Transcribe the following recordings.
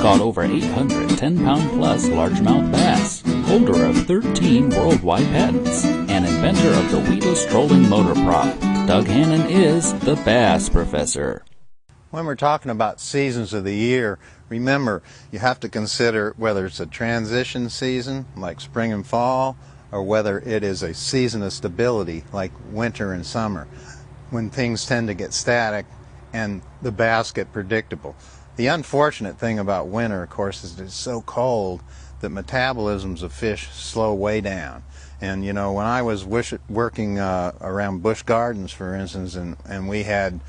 caught over 800 10-pound-plus largemouth bass, holder of 13 worldwide patents, and inventor of the weedless trolling motor prop. Doug Hannon is the Bass Professor. When we're talking about seasons of the year, remember, you have to consider whether it's a transition season, like spring and fall, or whether it is a season of stability, like winter and summer, when things tend to get static and the bass get predictable. The unfortunate thing about winter, of course, is it's so cold that metabolisms of fish slow way down. And, you know, when I was working around bush gardens, for instance, and we had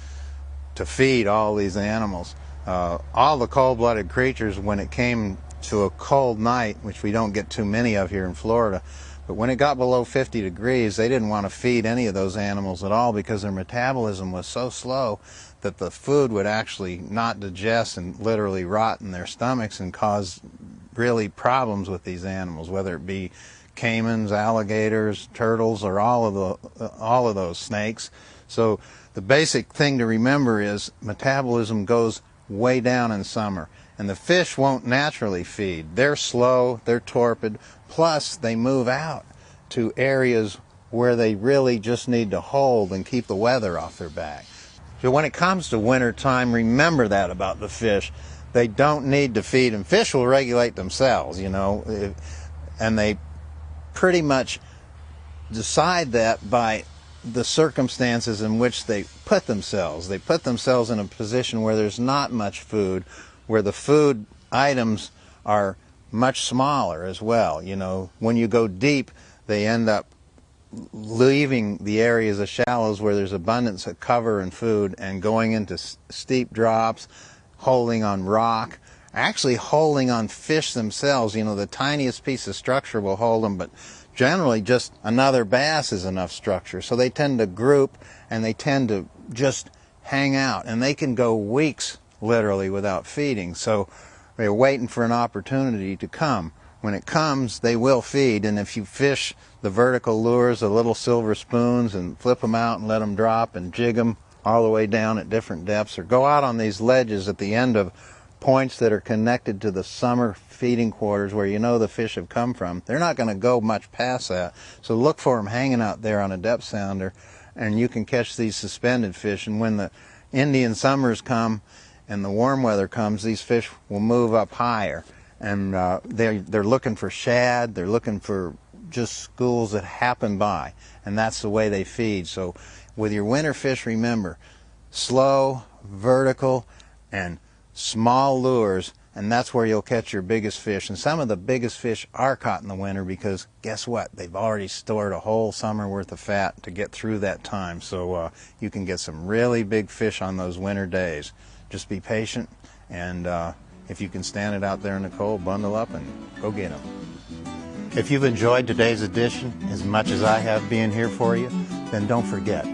to feed all these animals, all the cold-blooded creatures, when it came to a cold night, which we don't get too many of here in Florida, but when it got below 50 degrees, they didn't want to feed any of those animals at all because their metabolism was so slow that the food would actually not digest and literally rot in their stomachs and cause really problems with these animals, whether it be caimans, alligators, turtles, or all of those snakes. So the basic thing to remember is metabolism goes way down in summer, and the fish won't naturally feed. They're slow, they're torpid, plus they move out to areas where they really just need to hold and keep the weather off their back. So when it comes to winter time, remember that about the fish. They don't need to feed, and fish will regulate themselves, you know, and they pretty much decide that by the circumstances in which they put themselves. They put themselves in a position where there's not much food, where the food items are much smaller as well. You know, when you go deep, they end up leaving the areas of shallows where there's abundance of cover and food and going into steep drops, holding on rock, actually holding on fish themselves. You know, the tiniest piece of structure will hold them, but generally just another bass is enough structure. So they tend to group and they tend to just hang out, and they can go weeks literally without feeding. So they're waiting for an opportunity to come. When it comes, they will feed, and if you fish the vertical lures, the little silver spoons, and flip them out and let them drop and jig them all the way down at different depths, or go out on these ledges at the end of points that are connected to the summer feeding quarters where you know the fish have come from, they're not going to go much past that. So look for them hanging out there on a depth sounder, and you can catch these suspended fish. And when the Indian summers come and the warm weather comes, these fish will move up higher, and they're looking for shad, they're looking for just schools that happen by, and that's the way they feed. So with your winter fish, remember, slow, vertical, and small lures, and that's where you'll catch your biggest fish. And some of the biggest fish are caught in the winter because guess what? They've already stored a whole summer worth of fat to get through that time. So you can get some really big fish on those winter days. Just be patient, and if you can stand it out there in the cold, bundle up and go get them. If you've enjoyed today's edition as much as I have being here for you, then don't forget,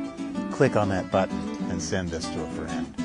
click on that button and send this to a friend.